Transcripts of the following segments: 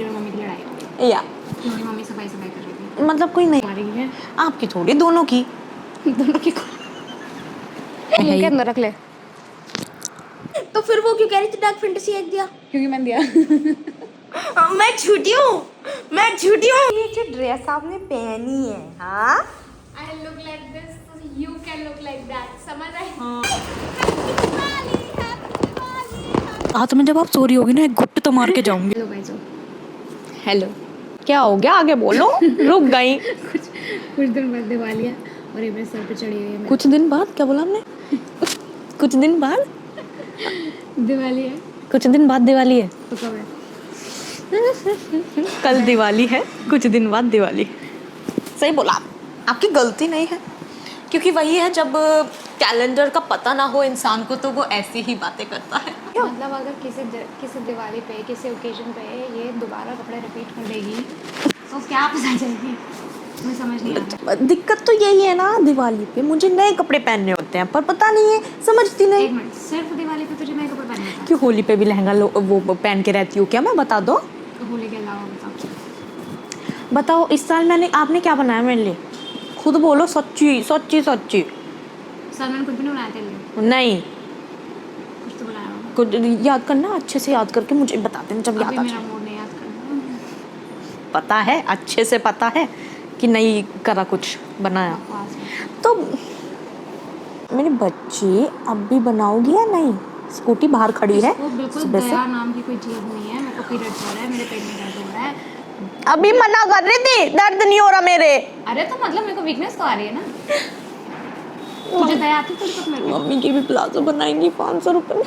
और मम्मी की लड़ाई हो गई या मेरी मम्मी सफाई सफाई कर रही थी। मतलब कोई नहीं, हमारी है आपकी थोड़ी, दोनों की। दोनों की मुंह के अंदर रख ले। तो फिर वो क्यों कह रही थी डार्क फैंटेसी एक दिया? क्योंकि मैंने दिया। मैं झूठी हूँ, मैं झूठी हूँ। ये जो ड्रेस आपने पहनी है, हाँ I look like this, so you can look like that. समझ आए? रात में जब आप सो रही होगी ना, एक गुट तो मार के जाऊंगी। Hello guys. हेलो, क्या हो गया? आगे बोलो। रुक गई। कुछ दिन बाद दिवाली है और ये मेरे सर पे चढ़ी हुई है। कुछ दिन बाद क्या बोला हमने? कुछ दिन बाद दिवाली है कुछ दिन बाद दिवाली है। तो कब है? कल दिवाली है, कुछ दिन बाद दिवाली। सही बोला, आपकी गलती नहीं है, क्योंकि वही है, जब कैलेंडर का पता ना हो इंसान को तो वो ऐसी ही बातें करता है। मतलब अगर किसी दिवाली पे, किसी ओकेजन पे ये दोबारा कपड़े रिपीट कर देगी तो क्या पता चलेगी? मुझे समझ नहीं आ रहा। दिक्कत तो यही है ना, दिवाली पे मुझे नए कपड़े पहनने होते हैं, पर पता नहीं है, समझती नहीं। एक मिनट, सिर्फ दिवाली पे तुझे नए कपड़े पहनने होते हैं? क्यों, होली पे भी लहंगा वो पहन के रहती हूँ क्या मैं? बता दो। तो होली के अलावा बताओ, इस साल आपने क्या बनाया मेरे लिए? खुद बोलो, सच्ची सच्ची सच्ची। सर मैंने कुछ भी नहीं बनाया तेरे लिए। नहीं, कुछ तो बनाया होगा। कुछ याद करना, अच्छे से याद करके मुझे बता देना जब याद अभी आ मेरा जाए। मूड नहीं याद करना। पता है, अच्छे से पता है कि नहीं करा कुछ बनाया। बकवास है। तो मेरे बच्चे अब भी बनाओगी या नहीं? स्कूटी बाहर खड़ी है इसको बिल्कुल सुबह से। दया नाम की कोई चीज़ नहीं है। मेरे को पीरियड्स हो रहा है, मेरे पेट में दर्द हो रहा है। अभी मना कर रही थी, दर्द नहीं हो रहा मेरे। अरे तो मतलब मेरे को वीकनेस तो आ रही है ना। तुझे दया आती थोड़ी बहुत मेरे को? मम्मी की भी प्लाजो बनाएंगी 500 रुपये में।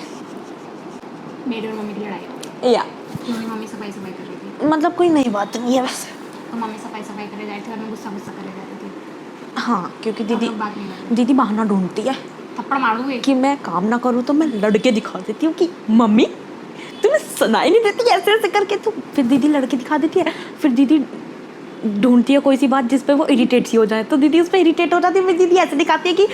मेरी और मम्मी की लड़ाई हो गई या क्योंकि मम्मी सफाई सफाई कर रही थी। मतलब कोई नई बात नहीं है वैसे। तो मम्मी सफाई सफाई करे जा रही थी और मैं गुस्सा गुस्सा करे जा रही थी। हाँ, क्योंकि हम दीदी लोग बात नहीं कर रहे। दीदी बहाना ढूंढती है थप्पड़ मार दूंगी। कि मैं काम ना करूँ तो मैं लड़के दिखा देती हूँ कि मम्मी तुम्हें सुनाई नहीं देती, ऐसे ऐसे करके। तो फिर दीदी लड़के दिखा देती है, फिर दीदी ढूंढती है कोई सी बात जिस पे वो इरिटेट सी हो जाए, तो दीदी उस पर इरिटेट हो जाती है। फिर दीदी ऐसे दिखाती है कि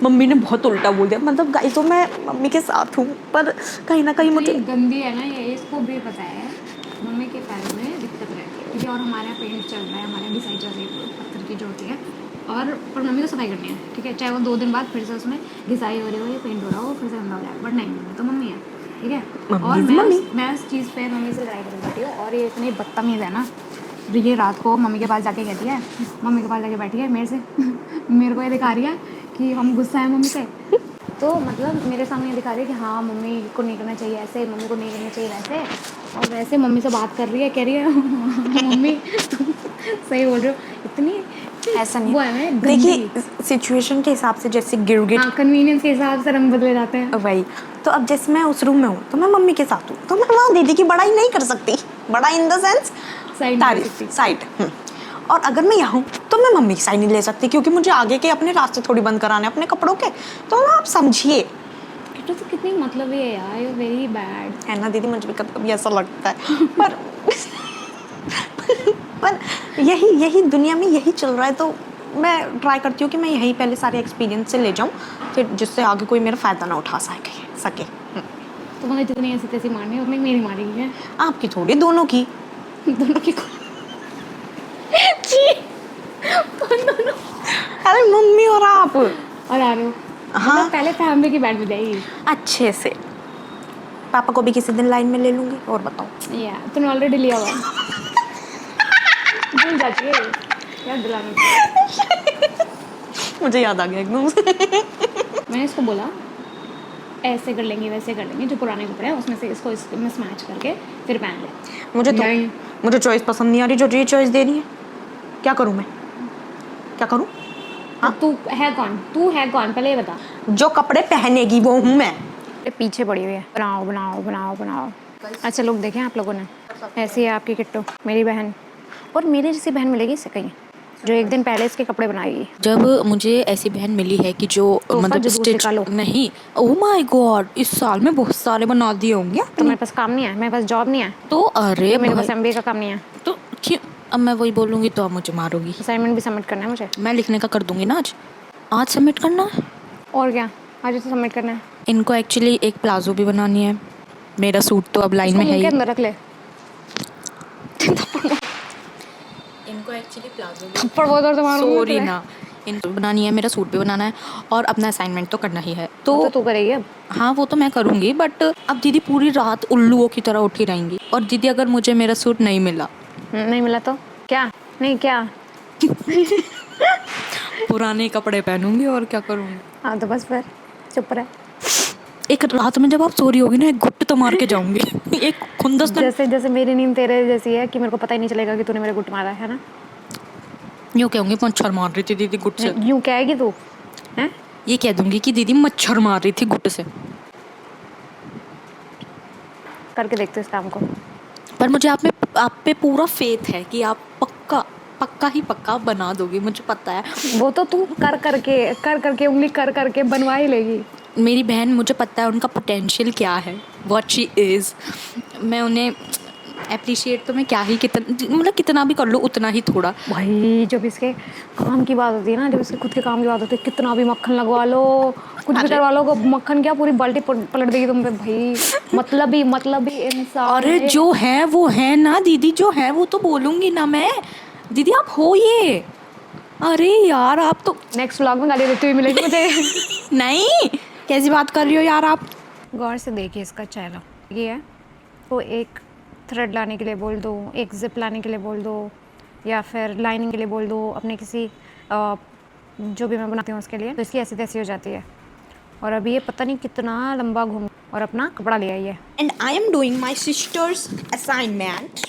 मम्मी ने बहुत उल्टा बोल दिया। मतलब गाइस, तो मैं मम्मी के साथ हूँ, पर कहीं ना कहीं मुझे ये गंदी है ना ये, इसको भी पता है मम्मी के पैरों में दिक्कत रहती है। क्योंकि और हमारे यहाँ पेंट चल रहा है, हमारे यहाँ घिसाई चल रही है पत्थर की जो होती है। और पर मम्मी को सफाई करनी है, ठीक है, चाहे वो 2 दिन बाद फिर से उसमें घिसाई हो रही हो या पेंट हो रहा हो, फिर से गंदा हो जाएगा। बट नहीं, मम्मी तो मम्मी है, ठीक है। और मैं उस चीज़ पे मम्मी से लड़ाई कर बैठी हूँ और ये इतनी बदतमीज़ है ना। ये रात को मम्मी के पास जाके कहती है, मम्मी के पास जाके बैठी है मेरे से मेरे को ये दिखा रही है कि हम गुस्सा है मम्मी से। तो मतलब मेरे सामने ये दिखा रही है कि हाँ मम्मी को नहीं करना चाहिए ऐसे, मम्मी को नहीं करना चाहिए वैसे। और वैसे मम्मी से बात कर रही है, कह रही है मम्मी तुम सही बोल रहे हो। इतनी ऐसा नहीं वो है मैं देखिए, सिचुएशन के हिसाब से जैसे गिरगिट, हाँ, कन्वीनियंस के हिसाब से रंग बदले जाते हैं। वही तो। अब जैसे मैं उस रूम में हूँ तो मैं मम्मी के साथ हूँ, तो मैं वहाँ दीदी की बड़ाई नहीं कर सकती। बड़ाई इन द सेंस तारीफ, साइड। और अगर मैं यहाँ हूँ तो मैं मम्मी की साइड नहीं ले सकती, क्योंकि मुझे आगे के अपने रास्ते थोड़ी बंद कराने अपने कपड़ों के। तो ना आप समझिए। तो कितनी मतलब है यार, यू वेरी बैड है ना दीदी, मुझे भी कभी कभी ऐसा लगता है। पर यही दुनिया में यही चल रहा है, तो मैं ट्राई करती हूँ कि मैं यही पहले सारे एक्सपीरियंस से ले जाऊँ, फिर जिससे आगे कोई मेरा फ़ायदा ना उठा सके। तो मतलब जितनी ऐसी तैसी मारनी है उतनी मेरी मारेगी है। आपकी थोड़ी, दोनों की। दोनों की दोनों अरे मम्मी और आप और आ रहे हो। हाँ। मतलब पहले फैमिली की बैठ में जाएगी अच्छे से। पापा को भी किसी दिन लाइन में ले लूँगी। और बताओ, या तूने ऑलरेडी लिया हुआ भूल जाती है यार दिलाने को। मुझे याद आ गया एकदम से। मैंने इसको बोला ऐसे कर लेंगे वैसे कर लेंगे, जो पुराने कपड़े हैं उसमें से इसको इसमें मैच करके फिर पहन ले। मुझे चॉइस पसंद नहीं आ रही जो ये चॉइस दे रही है। क्या करूँ मैं, क्या करूँ? हाँ, तू है कौन पहले ये बता। जो कपड़े पहनेगी वो हूँ मैं। पीछे पड़ी हुई है, बनाओ बनाओ बनाओ बनाओ। अच्छा लोग देखें आप लोगों ने, ऐसी है आपकी किट्टू, मेरी बहन। और मेरे जैसी बहन मिलेगी इससे कहीं, जो एक दिन पहले इसके कपड़े बनाएगी। जब मुझे ऐसी बहन मिली है कि जो मतलब स्टिच नहीं, ओह माय गॉड, इस साल में बहुत सारे बना दिए होंगे। तो मेरे पास काम नहीं है, मेरे पास जॉब नहीं है, तो अरे मेरे पास MBA का काम नहीं है। तो क्यों, अब मैं वही बोलूँगी तो आप मुझे मारोगी। असाइनमेंट भी सबमिट करना है मुझे। मैं लिखने का कर दूंगी ना, आज सबमिट करना है। और क्या, आज तो सबमिट करना है। इनको एक्चुअली एक प्लाजो भी बनानी है। मेरा सूट तो अब लाइन में है मुंह के ही। अंदर रख ले। इनको एक्चुअली प्लाजो थप्पड़ बहुत जोर से मारूंगी सॉरी तुम्हें। ना, इनको बनानी है, मेरा सूट भी बनाना है और अपना असाइनमेंट तो करना ही है। तो तू करेगी अब। हाँ वो तो मैं करूँगी, बट अब दीदी पूरी रात उल्लुओं की तरह उठी रहेंगी। और दीदी अगर मुझे मेरा सूट नहीं मिला, नहीं मिला तो क्या? नहीं क्या? पुराने कपड़े पहनूंगी और क्या करूँगी। हाँ तो बस फिर चुप रह। एक रात में जब आप सो रही होगी ना, एक गुट तो मार के जाऊंगी। एक खुंदस तो जैसे जैसे मेरी नींद तेरे जैसी है कि मेरे को पता ही नहीं चलेगा कि तूने मेरे गुट मारा है ना। यूँ कहूँगी मच्छर मार रही थी दीदी गुट से। यूं कहेगी तू हैं? ये कह दूंगी कि दीदी मच्छर मार रही थी गुट से। करके देखते इस काम को। पर मुझे आप पे पूरा फेथ है कि आप पक्का ही पक्का बना दोगी, मुझे पता है। वो तो तू कर करके उंगली कर करके बनवा ही लेगी। मेरी बहन, मुझे पता है उनका पोटेंशियल क्या है, व्हाट शी इज़। मैं उन्हें अप्रिशिएट तो मैं क्या ही मतलब कितना भी कर लूँ उतना ही थोड़ा। भाई जब इसके काम की बात होती है ना, जब इसके खुद के काम की बात होती है, कितना भी मक्खन लगवा लो, कुछ भी करवा लो, मक्खन क्या पूरी बाल्टी पलट देगी तुम पे भाई। मतलब ही इंसान। अरे जो है वो है ना दीदी, जो है वो तो बोलूँगी ना मैं। दीदी आप हो ये, अरे यार आप तो नेक्स्ट व्लॉग में गाली देती हुई मिलेगी मुझे। नहीं, कैसी बात कर रही हो यार आप। गौर से देखिए इसका चेहरा, ये है तो एक थ्रेड लाने के लिए बोल दो, एक जिप लाने के लिए बोल दो, या फिर लाइनिंग के लिए बोल दो अपने किसी जो भी मैं बनाती हूँ उसके लिए, तो इसकी ऐसी तैसी हो जाती है। और अभी ये पता नहीं कितना लंबा घूम और अपना कपड़ा ले आई है। And I am doing my sister's assignment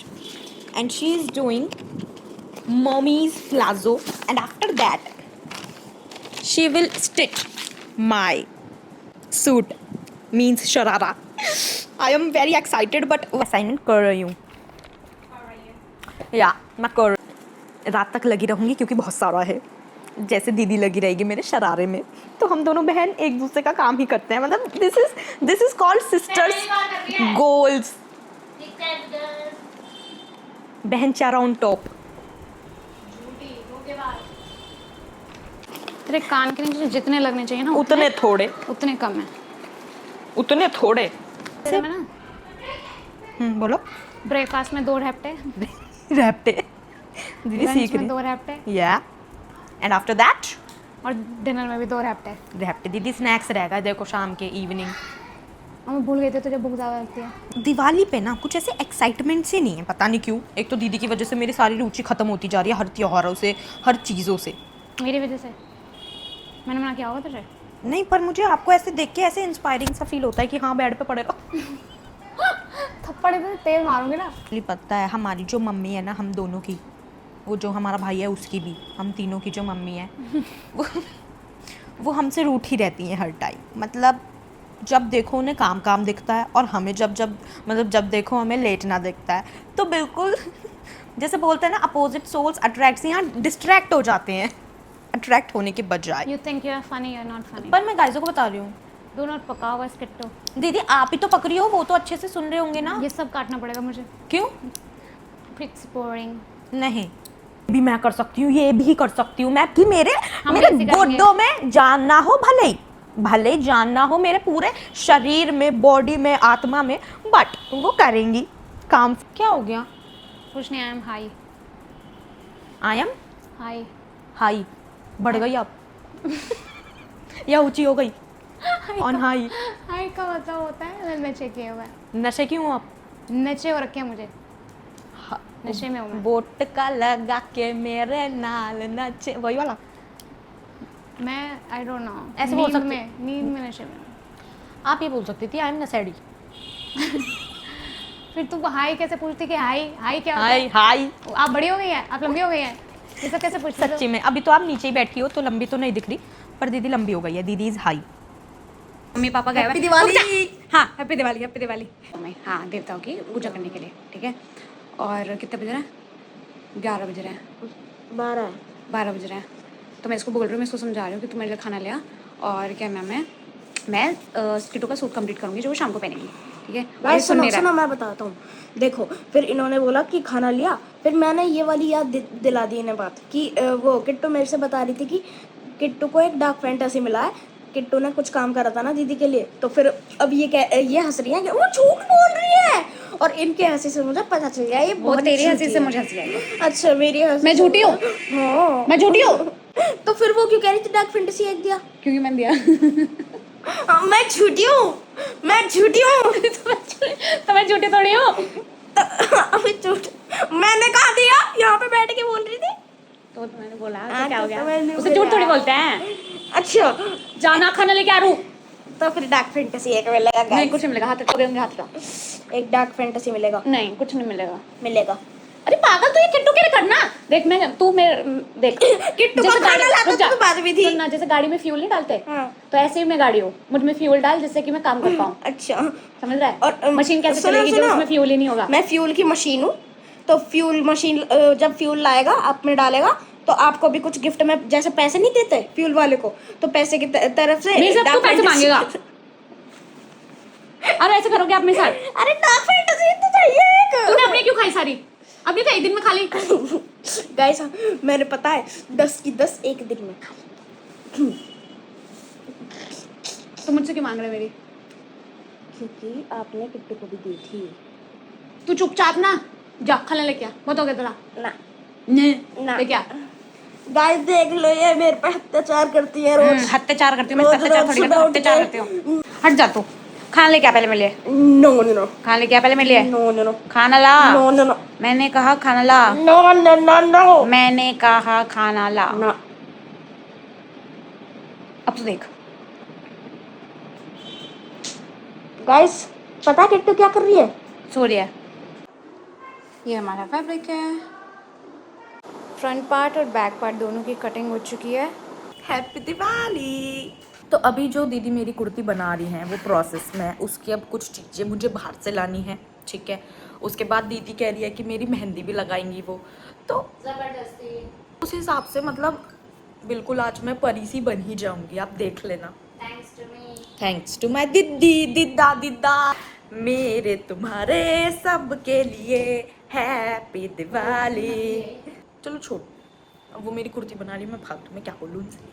and she is doing mommy's palazzo, and after that she will stitch my suit, means sharara. I am very excited but assignment कर रही हूँ या मैं कर रात तक लगी रहूँगी क्योंकि बहुत सारा है, जैसे दीदी लगी रहेगी मेरे शरारे में। तो हम दोनों बहन एक दूसरे का काम ही करते हैं, मतलब this is called sisters goals. बहन चारा ऑन टॉप। तेरे कान के नीचे जितने लगने चाहिए ना उतने थोड़े, उतने कम है। उतने थोड़े। तेरे में ना बोलो। ब्रेकफास्ट में 2 रैप्टे, रैप्टे दीदी लंच सीख में रही 2 रैप्टे, या एंड आफ्टर दैट और डिनर में भी 2 रैप्टे। रैप्टे दीदी स्नैक्स रहेगा देखो शाम के इवनिंग। और मैं भूल गई थी तुझे भूख ज़्यादा लगती है। दिवाली पे ना कुछ ऐसे एक्साइटमेंट से नहीं है, पता नहीं क्यों। एक तो दीदी की वजह से मेरी सारी रुचि खत्म होती जा रही है, हर त्योहारों से, हर चीज़ों से। मेरी वजह से मैंने मना किया होगा तुझे? नहीं, पर मुझे आपको ऐसे देख के ऐसे इंस्पायरिंग सा फील होता है कि हाँ बेड पे पड़े रहो। थप्पड़ इतने तेज मारूंगी ना। मुझे पता है हमारी जो मम्मी है ना, हम दोनों की, वो जो हमारा भाई है उसकी भी, हम तीनों की जो मम्मी है वो हमसे रूठ ही रहती हैं हर टाइम। मतलब जब देखो उन्हें काम काम दिखता है और हमें जब देखो हमें लेटना दिखता है। तो बिल्कुल जैसे बोलते हैं ना, अपोजिट सोल्स अट्रैक्ट, यहाँ डिस्ट्रैक्ट हो जाते हैं अट्रैक्ट होने के बजाय। You think you are funny, you are not funny. पर मैं गाइजों को बता रही हूँ डू नॉट पका हुआ स्किट्टो। दीदी, आप ही तो पकड़ी हो, वो तो अच्छे से सुन रहे होंगे ना। ये सब काटना पड़ेगा मुझे। क्यों? It's boring. नहीं, भी मैं कर सकती हूँ, ये भी कर सकती हूँ मैं, कि मेरे हम मेरे कैसे करेंगे? गोड्डों में जान ना हो, भले ही जान ना हो मेरे पूरे शरीर में, बॉडी में, आत्मा में, बट वो करेंगी काम। क्या हो गया? कुछ नहीं, I am high. I am high high. बढ़ गई आप या ऊंची हो गई? On high. हाई का मतलब होता है नशे किए हुए। नशे क्यों आप? नशे हो रखे हैं मुझे, नशे में हूँ मैं। बोट का लगा के मेरे नाल नचे, वही वाला। मैं आई डोंट नो, ऐसे बोल सकते- नींद में नशे में। आप ये बोल सकती थी आई एम नशेड़ी। फिर तू हाई कैसे पूछती कि हाई क्या होता है? हाई आप बड़ी हो गई है, आप लंबी हो गई है, ये सब कैसे पूछती सच्ची में। अभी तो आप नीचे ही बैठी हो तो लंबी तो नहीं दिख रही, पर दीदी लंबी हो गई है। दीदी इज हाई। मम्मी पापा गए हुए। दिवाली। हाँ हैप्पी दिवाली, हैप्पी दिवाली। हाँ, देवताओं की पूजा करने के लिए, ठीक है। और कितने बज रहे हैं? 11 बज रहे हैं। 12 बज रहे हैं। तो मैं इसको बोल रही हूँ, मैं इसको समझा रही हूँ कि तू मेरे लिए खाना लिया, और क्या मैं स्किटो का सूट कंप्लीट करूँगी जो वो शाम को पहनेंगी, ठीक है। और ये गाइस सुन सुनो नहीं रहा। मैं बताता हूँ। देखो, फिर इन्होंने बोला कि खाना लिया, फिर मैंने ये वाली याद दिला दी इन्हें बात कि वो किट्टू मेरे से बता रही थी कि किट्टू को एक डार्क फैंटेसी मिला है, किट्टू ने कुछ काम करा था ना दीदी के लिए। तो फिर अब ये हंस रही है कि वो झूठ बोल रही है, और इनके हंसी से मुझे पता चल गया ये वो बहुत तेरी हंसी झूठी से है। मुझे हंसी आई। अच्छा मेरी हंसी मैं झूठी हूँ? हाँ मैं झूठी हूँ तो फिर वो क्यों कह रही थी डार्क फैंटेसी एक दिया? क्योंकि मैंने दिया। हाँ, मैं झूठी हूँ, मैं झूठी हूँ। तो मैं झूठी थोड़ी हूँ। अभी झूठ मैंने कहा दिया, यहाँ पे बैठ के बोल रही थी। तो मैंने बोला हाँ, तो क्या हो तो मैंने गया, उसे बोला। झूठ थोड़ी बोलते हैं। अच्छा जाना खाना लेके आ रू। तो फिर डार्क फैंटेसी एक मिलेगा नहीं guys। कुछ नहीं मिलेगा, हाथ रखो, देंगे हाथ रखो। एक डार्क फैंटेसी मिलेगा, नहीं कुछ नहीं मिलेगा। मिलेगा। अरे पागल, तू ये किट्टू के लिए करना। देख मैं तू मेरे देख किट्टू को जैसे खाना गाड़ी- लाता रुक जा। तो बात भी थी। सुनना, जैसे गाड़ी में फ्यूल नहीं डालते, हाँ। तो ऐसे ही मैं गाड़ी हूँ, मुझ में फ्यूल डाल जिससे कि मैं काम कर पाऊँ। अच्छा समझ रहा है? और मशीन कैसे सुनो, चलेगी जब सुनो। उसमें फ्यूल ही नहीं होगा? मैं फ्यूल की मशीन हूँ, तो फ्यूल मशीन जब फ्यूल लाएगा आप में डालेगा तो आपको भी कुछ गिफ्ट में, जैसे पैसे नहीं देते फ्यूल वाले को, तो पैसे की तरफ से मेरे से dark तू पैसे fantasy- मांगेगा। अरे ऐसे करोगे आप मेरे साथ? अरे डार्क फैंटेसी तो चाहिए एक। तूने अपनी क्यों खाई सारी? अपनी तो एक दिन में खा ली। गाइस मैंने पता है 10 की 10 एक दिन में खा ली। तो मुझसे क्यों मांग रहे मेरी? क्योंकि आपने किट्टू को भी दी थी तू चुपचाप ना जा, खाना लेके आ, बहुत हो गया तेरा। ना। ना लेके आ। गाइस देख लो ये मेरे पे अत्याचार करती है रोज। अत्याचार करती हूँ मैं, रोज- अत्याचार रोज थोड़ी करती हूँ, सुबह उठ अत्याचार के- करती हूँ। हट जा तू, खाना लेके आ पहले मेरे लिए। नो नो नो खाना लेके आ पहले मेरे लिए। नो नो नो खाना ला। नो नो नो मैंने कहा खाना ला। नो नो नो नो मैंने कहा खाना ला। ना। अब तो देख। गाइस पता है किट्टू क्या कर रही है? सो रही है। ये हमारा फैब्रिक है। फ्रंट पार्ट और बैक पार्ट दोनों की कटिंग हो चुकी है। हैप्पी दिवाली। तो अभी जो दीदी मेरी कुर्ती बना रही हैं वो प्रोसेस में है, उसकी अब कुछ चीज़ें मुझे बाहर से लानी है, ठीक है। उसके बाद दीदी कह रही है कि मेरी मेहंदी भी लगाएंगी वो, तो जबरदस्ती। उस हिसाब से मतलब बिल्कुल आज मैं परी सी बन ही जाऊंगी, आप देख लेना। Thanks to me. Thanks to my दीदी, दीदा दीदा, मेरे तुम्हारे सबके लिए हैप्पी दिवाली। चलो छोड़, अब वो मेरी कुर्ती बना रही है, मैं फालतू में क्या बोलूँ उनसे।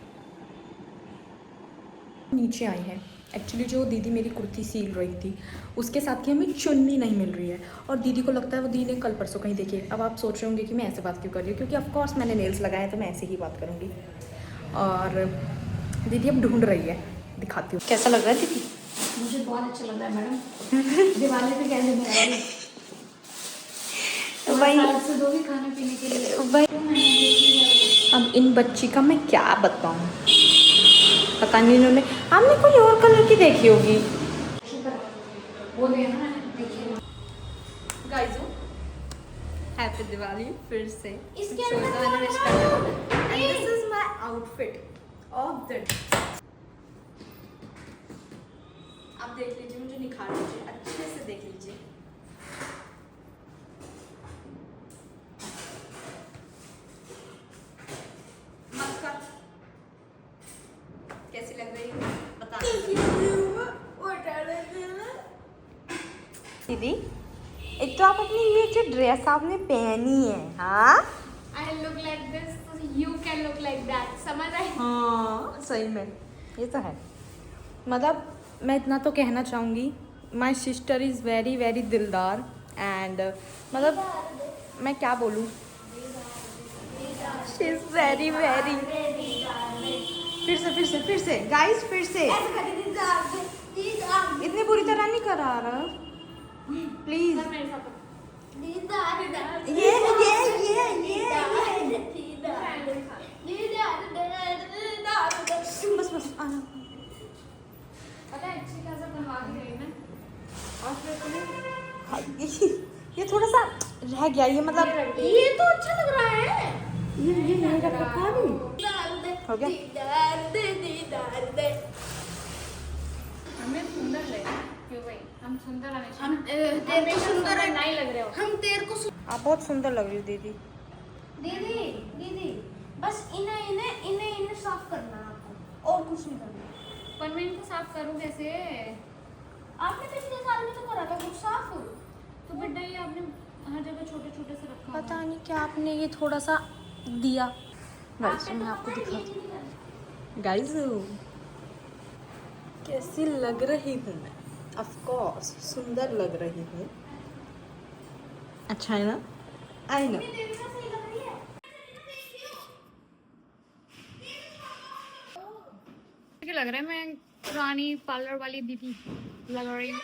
नीचे आई है एक्चुअली, जो दीदी मेरी कुर्ती सील रही थी उसके साथ की हमें चुन्नी नहीं मिल रही है, और दीदी को लगता है वो दीदी ने कल परसों कहीं देखी है। अब आप सोच रहे होंगे कि मैं ऐसे बात क्यों कर रही हूँ, क्योंकि ऑफकोर्स मैंने नेल्स लगाए हैं तो मैं ऐसे ही बात करूँगी। और दीदी अब ढूंढ रही है, दिखाती हूँ कैसा लग रहा है दीदी। मुझे बहुत अच्छा लग रहा है मैडम। दिवाली पे क्या लेने आई है? वही से दोगी खाने पीने के लिए। वही अब इन बच्ची का मैं क्या बताऊँ, पता नहीं इन्होंने, हमने कोई और कलर की देखी होगी। वो देना देखिए। गाइस हैप्पी दिवाली फिर से। इसके So, अंदर तो मैंने wish कर दिया। And this is my outfit of the day। आप देख लीजिए, मुझे निखार लीजिए, अच्छे से देख लीजिए। मत कर। कैसी लग रही है बता दीदी। एक तो आप अपनी ये जो ड्रेस आपने पहनी है, हाँ I look like this, so you can look like that. समझ आए? हाँ सही में ये तो है। मतलब मैं इतना तो कहना चाहूँगी, my sister is very very दिलदार एंड मतलब मैं क्या बोलूँ, शी इज़ वेरी वेरी। फिर से गाइस, फिर से इतनी बुरी तरह नहीं करा रहा प्लीज। मेरे साथ बस आना। पता है अच्छी खासा बनवा के गई मैं, और फिर तुम्हें हाँ, ये थोड़ा सा रह गया, ये मतलब ये तो अच्छा लग रहा है। ये नहीं रख रखा है अभी। हो गया। हमें सुंदर लगे क्यों भाई? हम सुंदर आने हम चाहिए। तेरे को सुंदर है, नहीं लग रहे हो। हम तेरे को आप बहुत सुंदर लग रही हो दीदी। दीदी दीदी बस इन्हें साफ करना है आपको, और कुछ नहीं करना। पर मैं इनको साफ करूँ कैसे? आपने पिछले साल में तो करा था कुछ साफ। तो बेटा ये आपने हर जगह छोटे छोटे से रखा हुआ है। पता नहीं क्या आपने ये थोड़ा सा दिया। गाइस मैं आपको दिखाती हूँ। गाइस कैसी लग रही हूँ मैं? ऑफ कोर्स सुंदर लग रही हूँ। अच्छा है ना? I know. मुझे लग रहा है मैं पुरानी पार्लर वाली दीदी लग रही हूँ।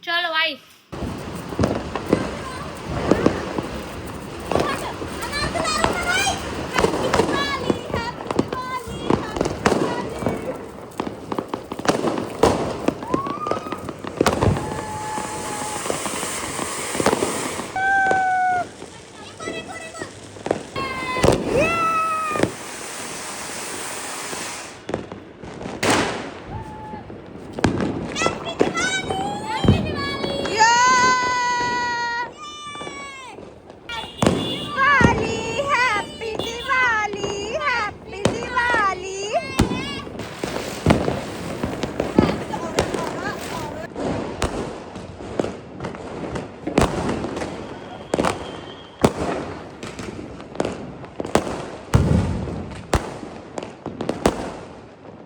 चलो भाई।